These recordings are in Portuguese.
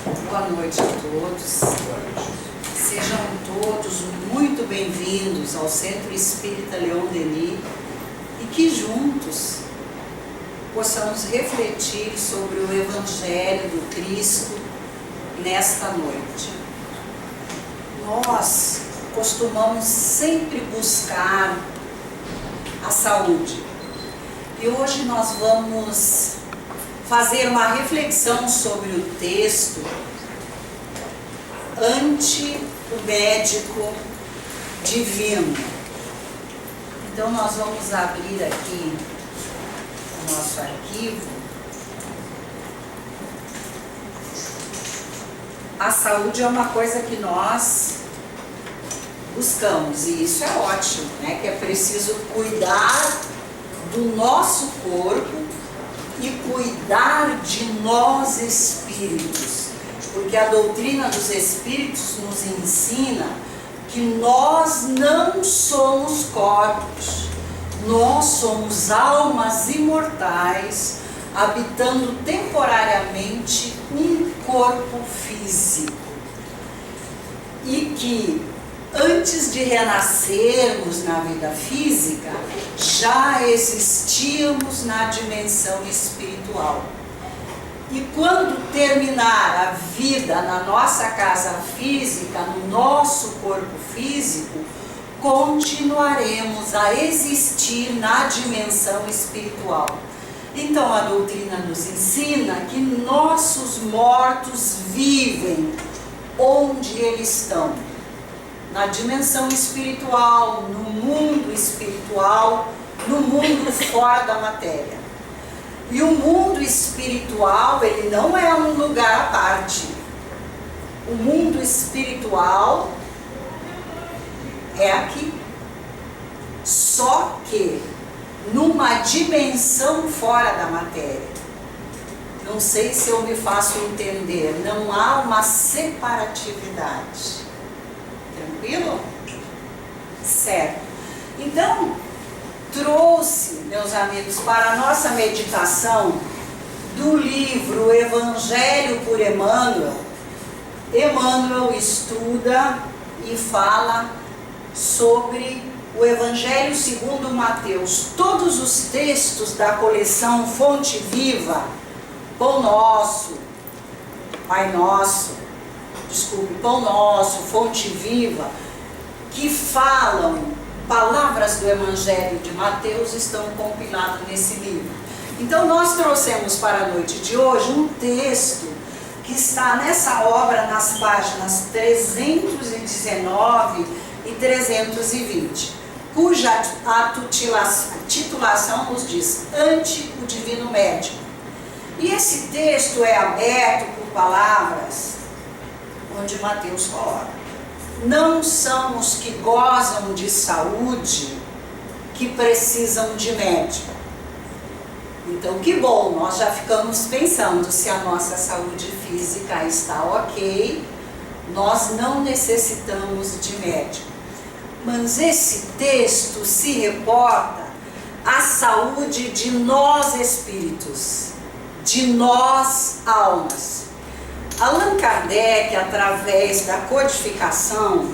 Boa noite a todos. Sejam todos muito bem-vindos ao Centro Espírita Leon Denis e que juntos possamos refletir sobre o Evangelho do Cristo nesta noite. Nós costumamos sempre buscar a saúde e hoje nós vamos fazer uma reflexão sobre o texto ante o médico divino. Então nós vamos abrir aqui o nosso arquivo. A saúde é uma coisa que nós buscamos e isso é ótimo, né? Que é preciso cuidar do nosso corpo e cuidar de nós espíritos, porque a doutrina dos espíritos nos ensina que nós não somos corpos, nós somos almas imortais habitando temporariamente um corpo físico e que antes de renascermos na vida física, já existíamos na dimensão espiritual. E quando terminar a vida na nossa casa física, no nosso corpo físico, continuaremos a existir na dimensão espiritual. Então a doutrina nos ensina que nossos mortos vivem onde eles estão. Na dimensão espiritual, no mundo espiritual, no mundo fora da matéria. E o mundo espiritual, ele não é um lugar à parte. O mundo espiritual é aqui. Só que numa dimensão fora da matéria. Não sei se eu me faço entender, não há uma separatividade. Tranquilo? Certo. Então, trouxe, meus amigos, para a nossa meditação do livro Evangelho por Emmanuel. Emmanuel estuda e fala sobre o Evangelho segundo Mateus. Todos os textos da coleção Fonte Viva, Pão Nosso, Pai Nosso, Pão Nosso, Fonte Viva, que falam palavras do Evangelho de Mateus, estão compilados nesse livro. Então nós trouxemos para a noite de hoje um texto que está nessa obra nas páginas 319 e 320, cuja a titulação nos diz Ante o Divino Médico. E esse texto é aberto por palavras onde Mateus coloca: não são os que gozam de saúde que precisam de médico. Então que bom, nós já ficamos pensando se a nossa saúde física está ok, nós não necessitamos de médico. Mas esse texto se reporta à saúde de nós espíritos, de nós almas. Allan Kardec, através da codificação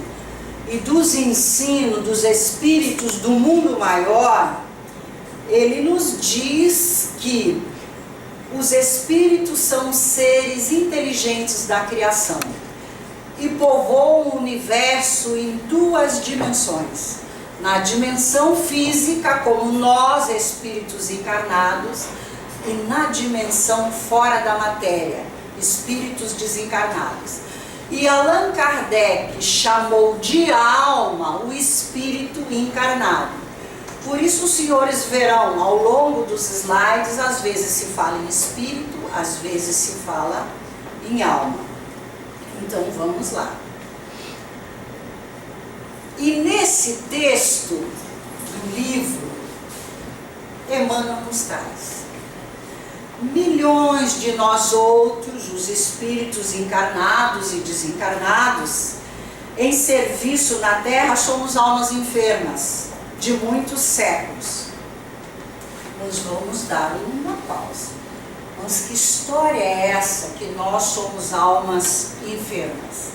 e dos ensinos dos espíritos do mundo maior, ele nos diz que os espíritos são seres inteligentes da criação e povoam o universo em duas dimensões. Na dimensão física, como nós, espíritos encarnados, e na dimensão fora da matéria, espíritos desencarnados. E Allan Kardec chamou de alma o espírito encarnado. Por isso os senhores verão ao longo dos slides, às vezes se fala em espírito, às vezes se fala em alma. Então vamos lá. E nesse texto do livro, Emmanuel nos traz: milhões de nós outros, os espíritos encarnados e desencarnados, em serviço na Terra, somos almas enfermas de muitos séculos. Nós vamos dar uma pausa. Mas que história é essa que nós somos almas enfermas?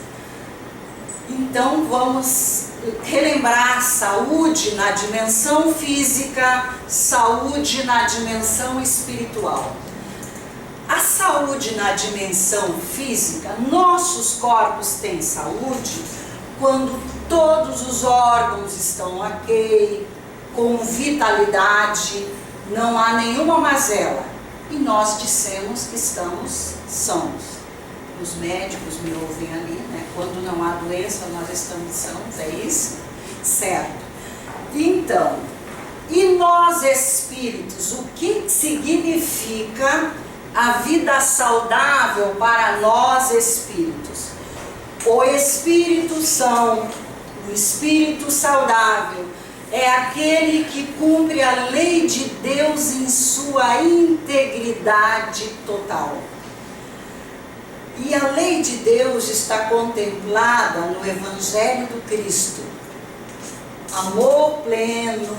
Então vamos relembrar saúde na dimensão física, saúde na dimensão espiritual. A saúde na dimensão física, nossos corpos têm saúde quando todos os órgãos estão ok, com vitalidade, não há nenhuma mazela. E nós dissemos que estamos sãos. Os médicos me ouvem ali, né? Quando não há doença, nós estamos sãos, é isso? Certo. Então, e nós espíritos, o que significa a vida saudável para nós espíritos? O Espírito São, o Espírito saudável, é aquele que cumpre a lei de Deus em sua integridade total. E a lei de Deus está contemplada no Evangelho do Cristo. Amor pleno,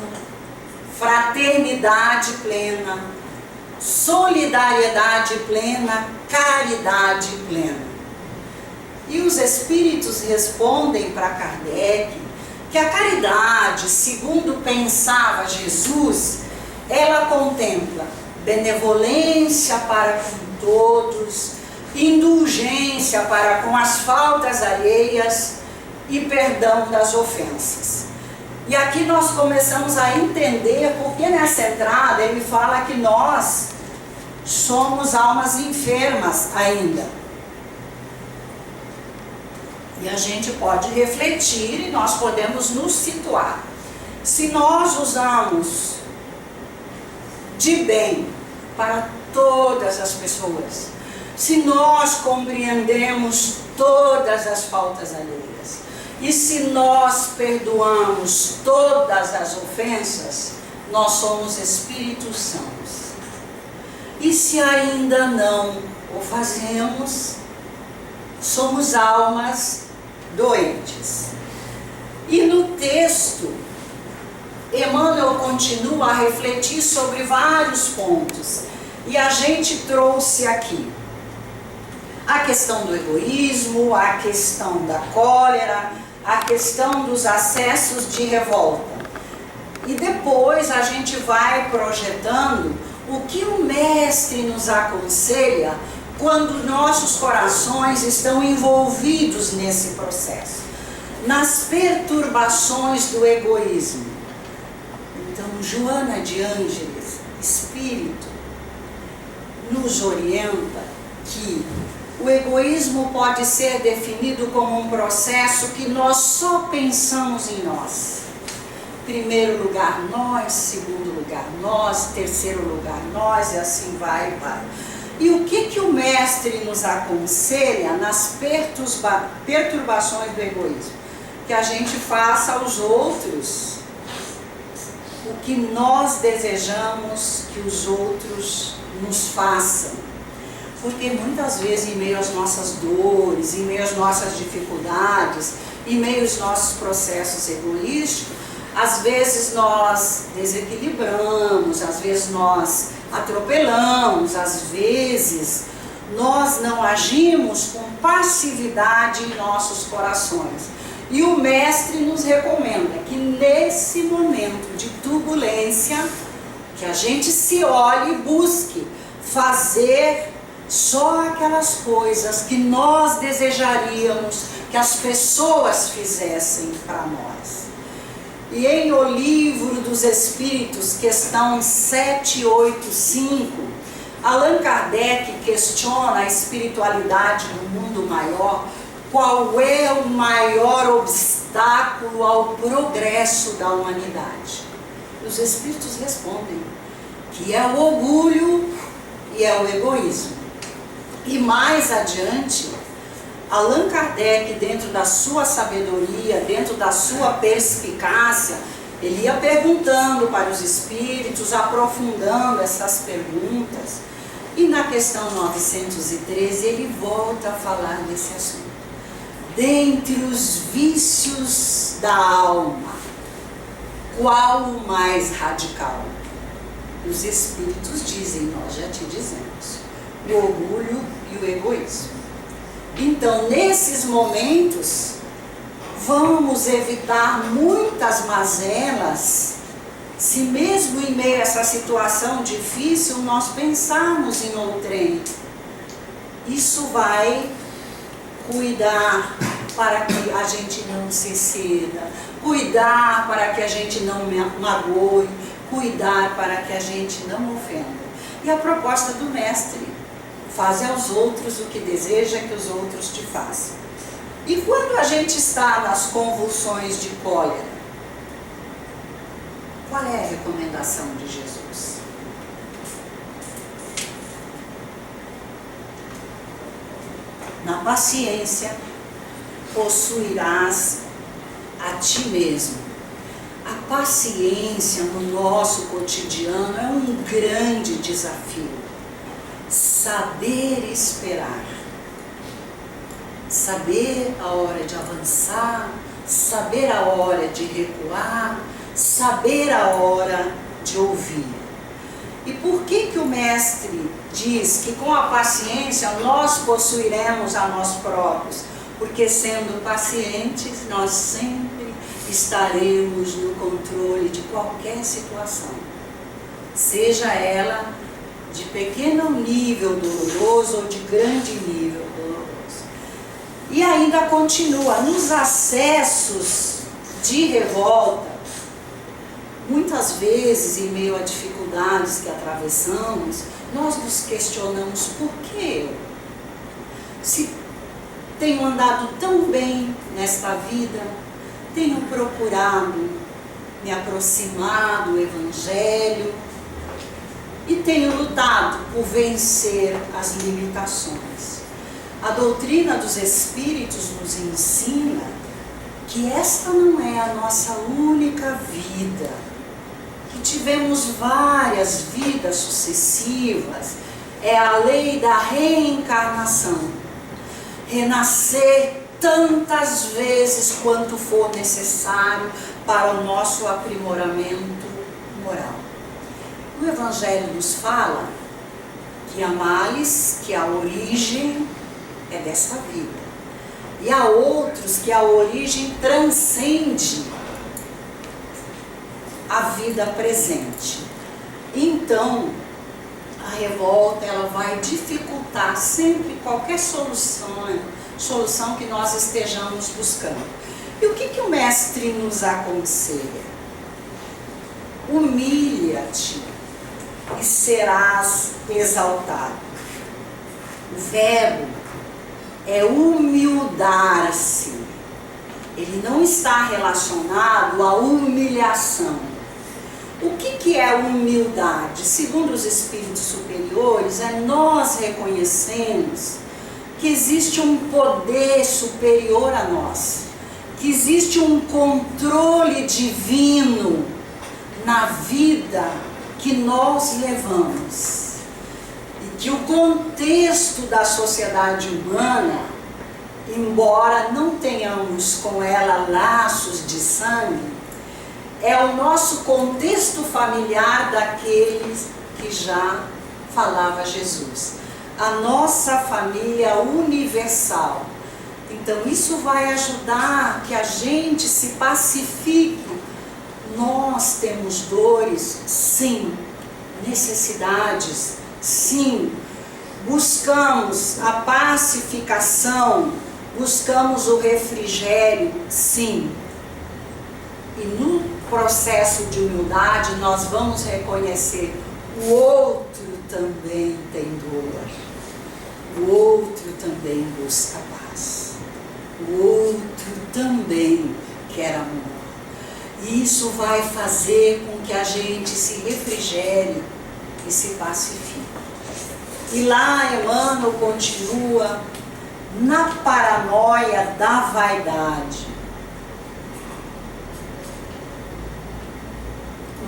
fraternidade plena, solidariedade plena, caridade plena. E os Espíritos respondem para Kardec que a caridade, segundo pensava Jesus, ela contempla benevolência para com todos, indulgência para com as faltas alheias e perdão das ofensas. E aqui nós começamos a entender porque nessa entrada ele fala que nós somos almas enfermas ainda. E a gente pode refletir e nós podemos nos situar. Se nós usamos de bem para todas as pessoas, se nós compreendemos todas as faltas alheias, e se nós perdoamos todas as ofensas, nós somos espíritos sãos. E se ainda não o fazemos, somos almas doentes. E no texto, Emmanuel continua a refletir sobre vários pontos. E a gente trouxe aqui a questão do egoísmo, a questão da cólera, a questão dos acessos de revolta. E depois a gente vai projetando o que o Mestre nos aconselha quando nossos corações estão envolvidos nesse processo, nas perturbações do egoísmo. Então, Joana de Ângeles, Espírito, nos orienta que o egoísmo pode ser definido como um processo que nós só pensamos em nós. Primeiro lugar nós, segundo lugar nós, terceiro lugar nós, e assim vai e vai. E o que o Mestre nos aconselha nas perturbações do egoísmo? Que a gente faça aos outros o que nós desejamos que os outros nos façam. Porque muitas vezes, em meio às nossas dores, em meio às nossas dificuldades, em meio aos nossos processos egoísticos, às vezes nós desequilibramos, às vezes nós atropelamos, às vezes nós não agimos com passividade em nossos corações. E o Mestre nos recomenda que nesse momento de turbulência, que a gente se olhe e busque fazer só aquelas coisas que nós desejaríamos que as pessoas fizessem para nós. E em O Livro dos Espíritos, questão 785, Allan Kardec questiona a espiritualidade no mundo maior, qual é o maior obstáculo ao progresso da humanidade. Os Espíritos respondem que é o orgulho e é o egoísmo. E mais adiante, Allan Kardec, dentro da sua sabedoria, dentro da sua perspicácia, ele ia perguntando para os espíritos, aprofundando essas perguntas. E na questão 913, ele volta a falar desse assunto. Dentre os vícios da alma, qual o mais radical? Os espíritos dizem, nós já te dizemos. o orgulho e o egoísmo. Então, nesses momentos, vamos evitar muitas mazelas, se mesmo em meio a essa situação difícil, nós pensarmos em outrem. Isso vai cuidar para que a gente não se exceda, cuidar para que a gente não magoe, cuidar para que a gente não ofenda. E a proposta do mestre: faze aos outros o que deseja que os outros te façam. E quando a gente está nas convulsões de cólera, qual é a recomendação de Jesus? Na paciência possuirás a ti mesmo. A paciência no nosso cotidiano é um grande desafio. Saber esperar. Saber a hora de avançar, saber a hora de recuar, saber a hora de ouvir. E por que o mestre diz que com a paciência nós possuiremos a nós próprios? Porque sendo pacientes, nós sempre estaremos no controle de qualquer situação. Seja ela de pequeno nível doloroso ou de grande nível doloroso. E ainda continua, nos acessos de revolta, muitas vezes em meio a dificuldades que atravessamos, nós nos questionamos: por que eu? Se tenho andado tão bem nesta vida, tenho procurado me aproximar do Evangelho e tenho lutado por vencer as limitações. A doutrina dos Espíritos nos ensina que esta não é a nossa única vida, que tivemos várias vidas sucessivas, é a lei da reencarnação. Renascer tantas vezes quanto for necessário para o nosso aprimoramento moral. O Evangelho nos fala que há males, que a origem é desta vida. E há outros que a origem transcende a vida presente. Então, a revolta ela vai dificultar sempre qualquer solução que nós estejamos buscando. E o que o mestre nos aconselha? Humilha-te e serás exaltado. O verbo é humildar-se. Ele não está relacionado à humilhação. O que é humildade? Segundo os espíritos superiores, é nós reconhecermos que existe um poder superior a nós, que existe um controle divino na vida que nós levamos. Que o contexto da sociedade humana, embora não tenhamos com ela laços de sangue, é o nosso contexto familiar daqueles que já falava Jesus. A nossa família universal. Então isso vai ajudar que a gente se pacifique. Nós temos dores, sim, necessidades, sim, buscamos a pacificação, buscamos o refrigério, sim. E no processo de humildade nós vamos reconhecer: o outro também tem dor, o outro também busca paz, o outro também quer amor. E isso vai fazer com que a gente se refrigere e se pacifique. E lá Emmanuel continua: na paranoia da vaidade.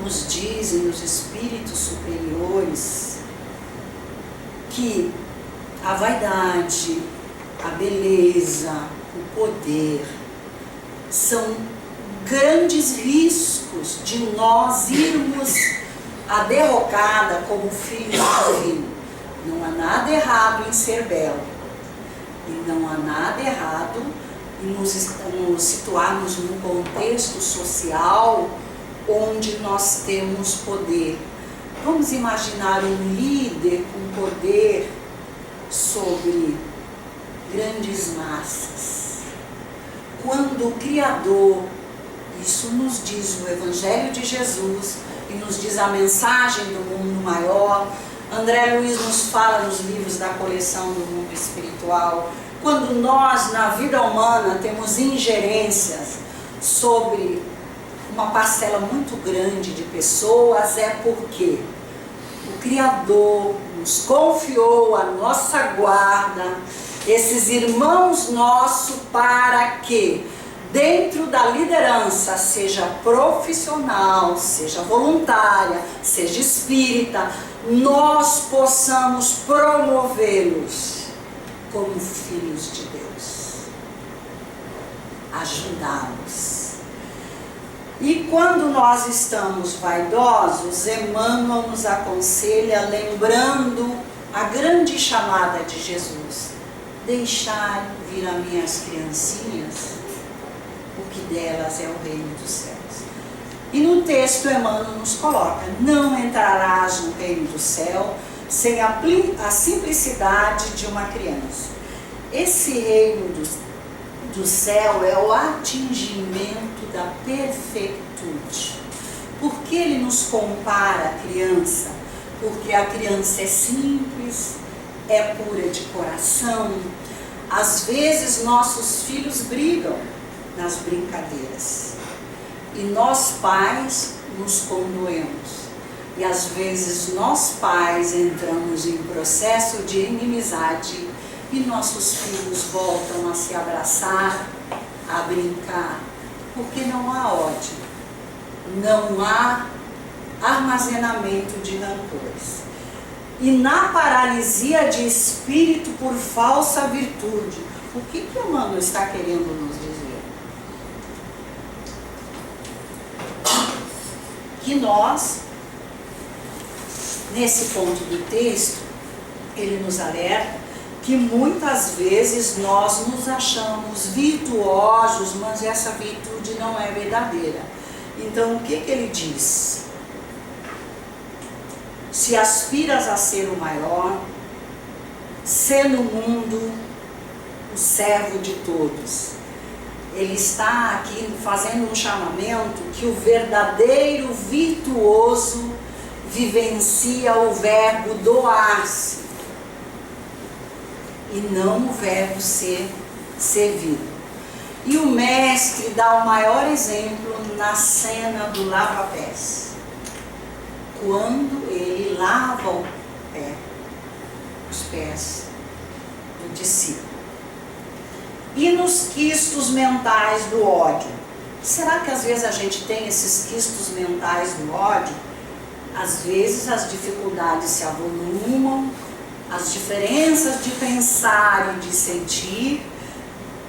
Nos dizem os espíritos superiores que a vaidade, a beleza, o poder são grandes riscos de nós irmos à derrocada como filhos do divino. Não há nada errado em ser belo. E não há nada errado em nos situarmos num contexto social onde nós temos poder. Vamos imaginar um líder com poder sobre grandes massas. Quando o Criador, isso nos diz o Evangelho de Jesus e nos diz a mensagem do mundo maior. André Luiz nos fala nos livros da coleção do mundo espiritual. Quando nós, na vida humana, temos ingerências sobre uma parcela muito grande de pessoas, é porque o Criador nos confiou a nossa guarda, esses irmãos nossos, para que dentro da liderança, seja profissional, seja voluntária, seja espírita, nós possamos promovê-los como filhos de Deus, ajudá-los. E quando nós estamos vaidosos, Emmanuel nos aconselha, lembrando a grande chamada de Jesus: deixai vir a minhas criancinhas, o que delas é o reino dos céus. E no texto Emmanuel nos coloca: não entrarás no reino do céu sem a simplicidade de uma criança. Esse reino do céu é o atingimento da perfeitude. Por que ele nos compara à criança? Porque a criança é simples, é pura de coração. Às vezes nossos filhos brigam nas brincadeiras e nós pais nos condoemos. E às vezes nós pais entramos em processo de inimizade e nossos filhos voltam a se abraçar, a brincar, porque não há ódio, não há armazenamento de rancores. E na paralisia de espírito por falsa virtude, o que Emmanuel está querendo nos dizer? Que nós, nesse ponto do texto, ele nos alerta que muitas vezes nós nos achamos virtuosos, mas essa virtude não é verdadeira. Então, o que ele diz? Se aspiras a ser o maior, sê no mundo o servo de todos. Ele está aqui fazendo um chamamento que o verdadeiro virtuoso vivencia o verbo doar-se e não o verbo ser servido. E o mestre dá o maior exemplo na cena do lava-pés, quando ele lava os pés do discípulo. E nos quistos mentais do ódio. Será que às vezes a gente tem esses quistos mentais do ódio? Às vezes as dificuldades se avolumam, as diferenças de pensar e de sentir,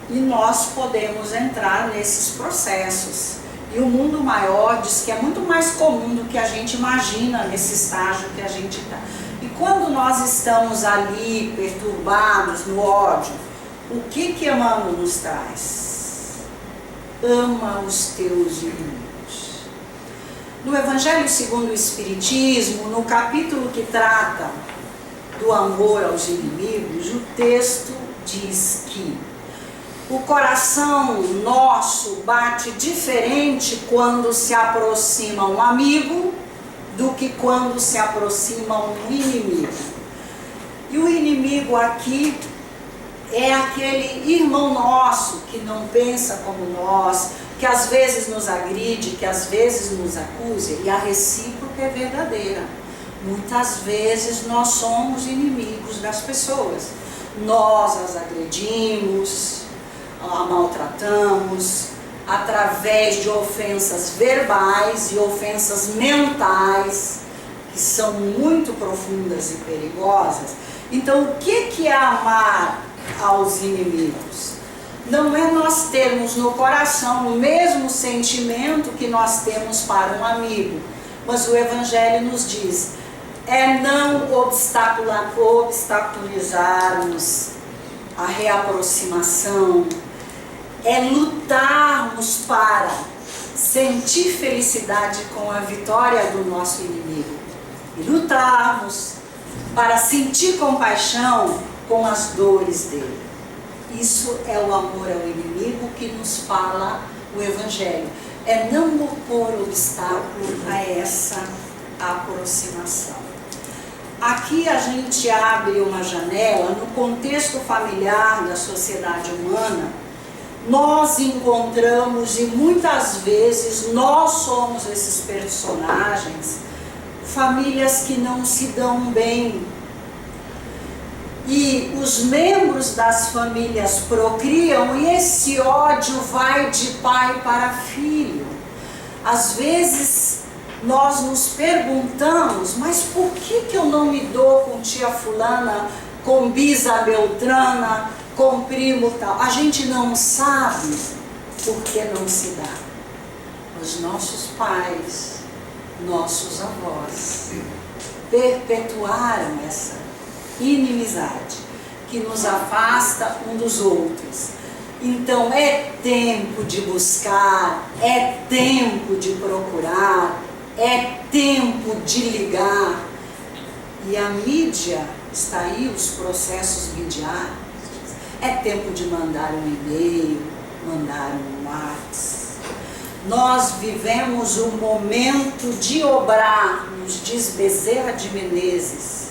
e nós podemos entrar nesses processos. E o mundo maior diz que é muito mais comum do que a gente imagina nesse estágio que a gente está. E quando nós estamos ali perturbados no ódio, o que Emmanuel nos traz? Ama os teus inimigos. No Evangelho segundo o Espiritismo, no capítulo que trata do amor aos inimigos, o texto diz que o coração nosso bate diferente quando se aproxima um amigo do que quando se aproxima um inimigo. E o inimigo aqui é aquele irmão nosso que não pensa como nós, que às vezes nos agride, que às vezes nos acusa, e a recíproca é verdadeira. Muitas vezes nós somos inimigos das pessoas. Nós as agredimos, a maltratamos, através de ofensas verbais e ofensas mentais, que são muito profundas e perigosas. Então, o que é amar aos inimigos? Não é nós termos no coração o mesmo sentimento que nós temos para um amigo, mas o Evangelho nos diz: é não obstaculizarmos a reaproximação, é lutarmos para sentir felicidade com a vitória do nosso inimigo e lutarmos para sentir compaixão com as dores dele. Isso é o amor ao inimigo que nos fala o Evangelho. É não opor obstáculo a essa aproximação. Aqui a gente abre uma janela no contexto familiar da sociedade humana. Nós encontramos, e muitas vezes nós somos esses personagens, famílias que não se dão bem. E os membros das famílias procriam e esse ódio vai de pai para filho. Às vezes nós nos perguntamos, mas por que eu não me dou com tia fulana, com bisa beltrana, com primo tal? A gente não sabe por que não se dá. Os nossos pais, nossos avós perpetuaram essa inimizade que nos afasta um dos outros. Então é tempo de buscar, é tempo de procurar, é tempo de ligar. E a mídia está aí, os processos midiáticos. É tempo de mandar um e-mail, mandar um WhatsApp. Nós vivemos o momento de obrar, nos diz Bezerra de Menezes.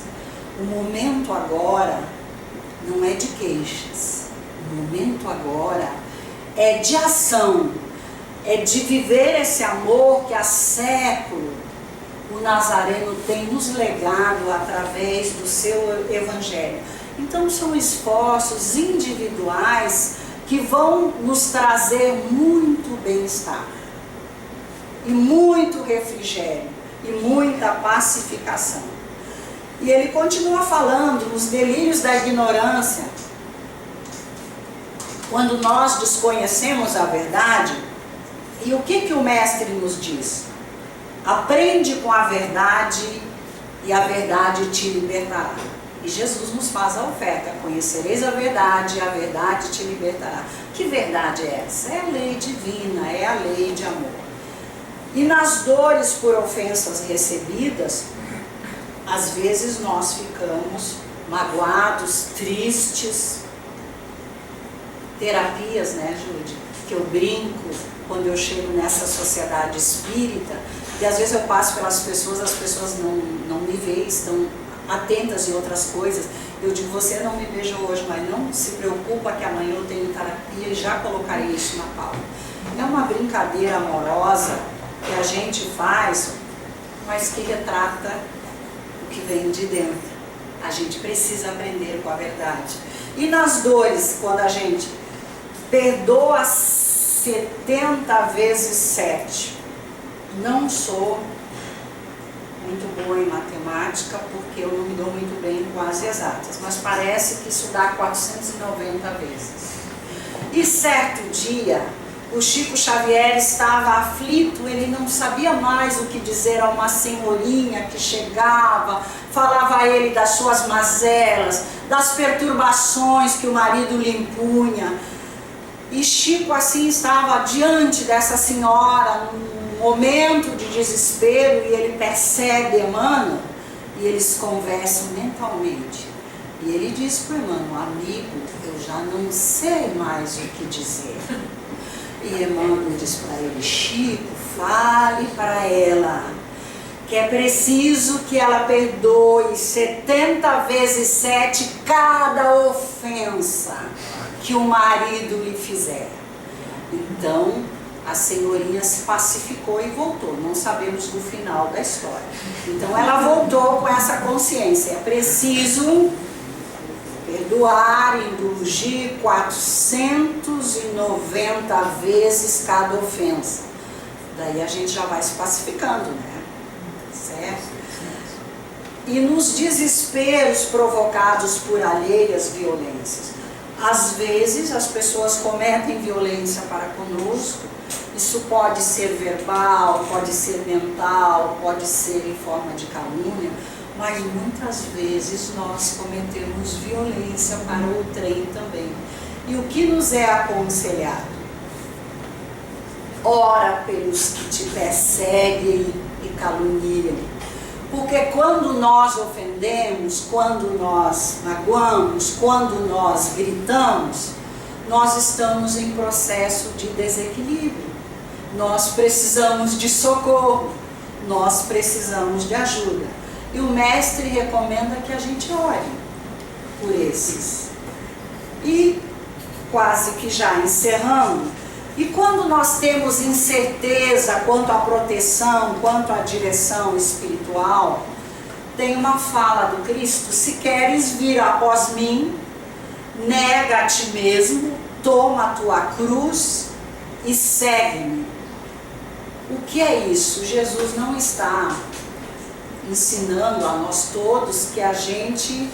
O momento agora não é de queixas, o momento agora é de ação, é de viver esse amor que há século o Nazareno tem nos legado através do seu Evangelho. Então são esforços individuais que vão nos trazer muito bem-estar, e muito refrigério, e muita pacificação. E ele continua falando nos delírios da ignorância. Quando nós desconhecemos a verdade, e o que o mestre nos diz? Aprende com a verdade e a verdade te libertará. E Jesus nos faz a oferta: conhecereis a verdade e a verdade te libertará. Que verdade é essa? É a lei divina, é a lei de amor. E nas dores por ofensas recebidas, às vezes nós ficamos magoados, tristes. Terapias, né, Júlia? Que eu brinco quando eu chego nessa sociedade espírita, e às vezes eu passo pelas pessoas, as pessoas não me veem, estão atentas em outras coisas. Eu digo, você não me veja hoje, mas não se preocupa que amanhã eu tenho terapia e já colocarei isso na pauta. É uma brincadeira amorosa que a gente faz, mas que retrata o que vem de dentro. A gente precisa aprender com a verdade. E nas dores, quando a gente perdoa 70 vezes 7. Não sou muito boa em matemática, porque eu não me dou muito bem com as exatas, mas parece que isso dá 490 vezes. E certo dia, o Chico Xavier estava aflito, ele não sabia mais o que dizer a uma senhorinha que chegava, falava a ele das suas mazelas, das perturbações que o marido lhe impunha. E Chico assim estava diante dessa senhora, num momento de desespero, e ele percebe Emmanuel, e eles conversam mentalmente. E ele diz para o Emmanuel: amigo, eu já não sei mais o que dizer. E Emmanuel diz para ele: Chico, fale para ela que é preciso que ela perdoe 70 vezes 7 cada ofensa que o marido lhe fizer. Então a senhorinha se pacificou e voltou. Não sabemos do final da história. Então ela voltou com essa consciência: é preciso perdoar, indulgir 490 vezes cada ofensa. Daí a gente já vai se pacificando, né? Certo? E nos desesperos provocados por alheias violências, às vezes as pessoas cometem violência para conosco. Isso pode ser verbal, pode ser mental, pode ser em forma de calúnia, mas muitas vezes nós cometemos violência para outrem também. E o que nos é aconselhado? Ora pelos que te perseguem e caluniam. Porque quando nós ofendemos, quando nós magoamos, quando nós gritamos, nós estamos em processo de desequilíbrio. Nós precisamos de socorro, nós precisamos de ajuda. E o mestre recomenda que a gente ore por esses. E quase que já encerrando, e quando nós temos incerteza quanto à proteção, quanto à direção espiritual, tem uma fala do Cristo: se queres vir após mim, nega a ti mesmo, toma a tua cruz e segue-me. O que é isso? Jesus não está ensinando a nós todos que a gente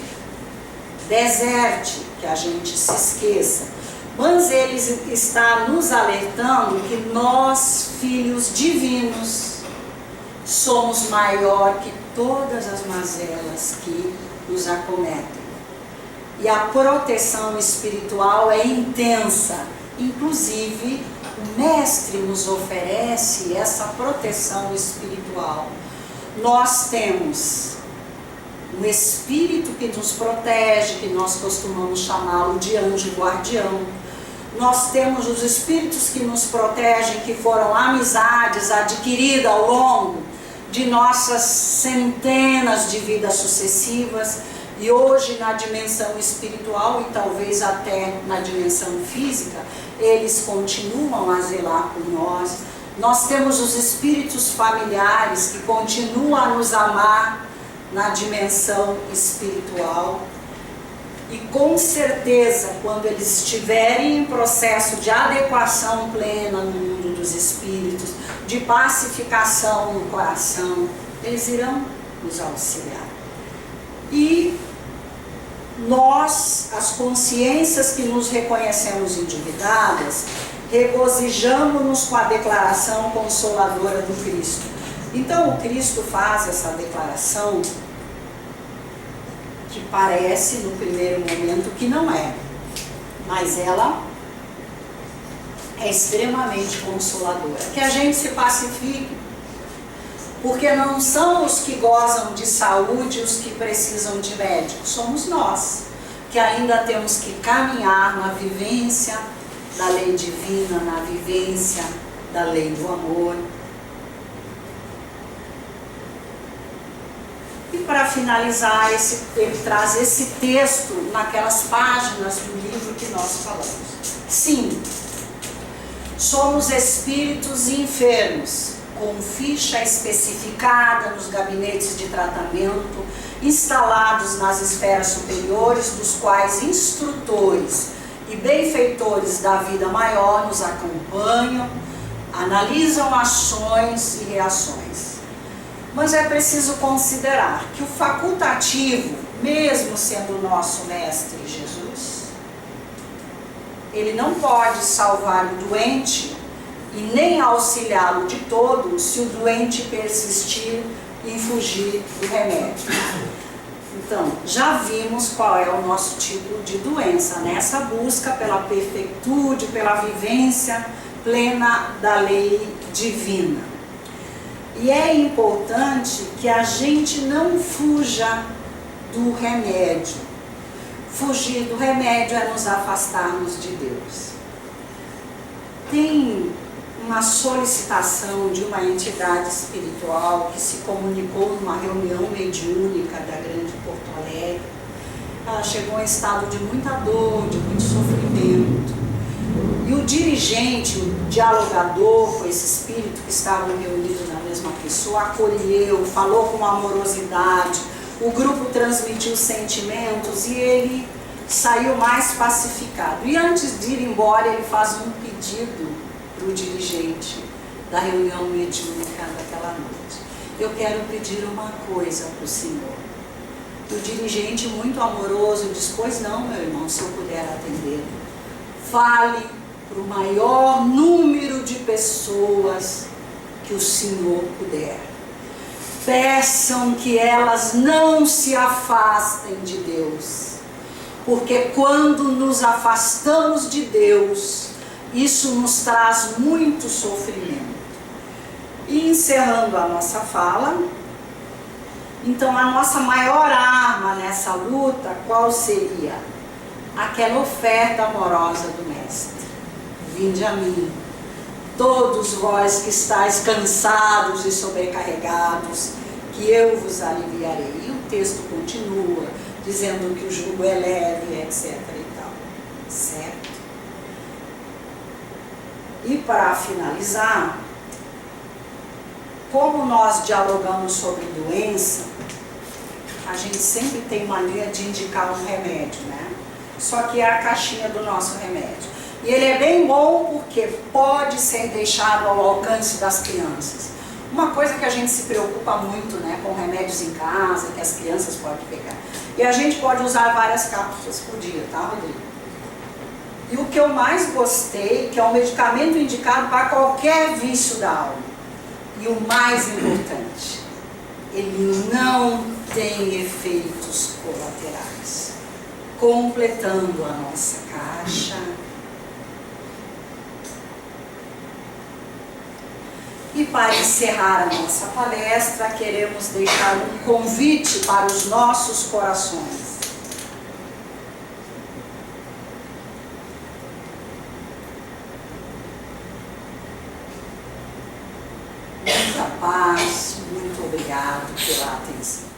deserte, que a gente se esqueça. Mas ele está nos alertando que nós, filhos divinos, somos maior que todas as mazelas que nos acometem. E a proteção espiritual é intensa. Inclusive, o Mestre nos oferece essa proteção espiritual. Nós temos um Espírito que nos protege, que nós costumamos chamá-lo de anjo guardião. Nós temos os Espíritos que nos protegem, que foram amizades adquiridas ao longo de nossas centenas de vidas sucessivas. E hoje, na dimensão espiritual e talvez até na dimensão física, eles continuam a zelar por nós. Nós temos os espíritos familiares que continuam a nos amar na dimensão espiritual. E com certeza, quando eles estiverem em processo de adequação plena no mundo dos espíritos, de pacificação no coração, eles irão nos auxiliar. E nós, as consciências que nos reconhecemos endividadas, regozijamo-nos com a declaração consoladora do Cristo. Então o Cristo faz essa declaração que parece no primeiro momento que não é, mas ela é extremamente consoladora. Que a gente se pacifique, porque não são os que gozam de saúde os que precisam de médico, somos nós, que ainda temos que caminhar na vivência da lei divina, na vivência da lei do amor. E para finalizar, ele traz esse texto naquelas páginas do livro que nós falamos. Sim, somos espíritos enfermos, com ficha especificada nos gabinetes de tratamento, instalados nas esferas superiores, dos quais instrutores e benfeitores da vida maior nos acompanham, analisam ações e reações. Mas é preciso considerar que o facultativo, mesmo sendo o nosso Mestre Jesus, ele não pode salvar o doente e nem auxiliá-lo de todo se o doente persistir em fugir do remédio. Então, já vimos qual é o nosso tipo de doença, nessa busca pela perfeitude, pela vivência plena da lei divina. E é importante que a gente não fuja do remédio. Fugir do remédio é nos afastarmos de Deus. Tem uma solicitação de uma entidade espiritual que se comunicou numa reunião mediúnica da Grande Porto Alegre. Ela chegou em estado de muita dor, de muito sofrimento. E o dirigente, o dialogador com esse espírito que estavam reunidos na mesma pessoa, acolheu, falou com amorosidade, o grupo transmitiu sentimentos e ele saiu mais pacificado. E antes de ir embora, ele faz um pedido para o dirigente da reunião mediúnica daquela noite. Eu quero pedir uma coisa para o senhor. E o dirigente, muito amoroso, diz: pois não, meu irmão, se eu puder atendê-lo, fale para o maior número de pessoas que o senhor puder. peçam que elas não se afastem de Deus, porque quando nos afastamos de Deus, isso nos traz muito sofrimento. E encerrando a nossa fala, então a nossa maior arma nessa luta, qual seria? Aquela oferta amorosa do Mestre: vinde a mim, todos vós que estáis cansados e sobrecarregados, que eu vos aliviarei. E o texto continua dizendo que o jugo é leve, etc. e tal, certo? E para finalizar, como nós dialogamos sobre doença, a gente sempre tem mania de indicar um remédio, né? Só que é a caixinha do nosso remédio. E ele é bem bom porque pode ser deixado ao alcance das crianças. Uma coisa que a gente se preocupa muito, né, com remédios em casa, que as crianças podem pegar. E a gente pode usar várias cápsulas por dia, tá, Rodrigo? E o que eu mais gostei, que é um medicamento indicado para qualquer vício da alma. E o mais importante, ele não tem efeitos colaterais. Completando a nossa caixa. E para encerrar a nossa palestra, queremos deixar um convite para os nossos corações. Muita paz, muito obrigado pela atenção.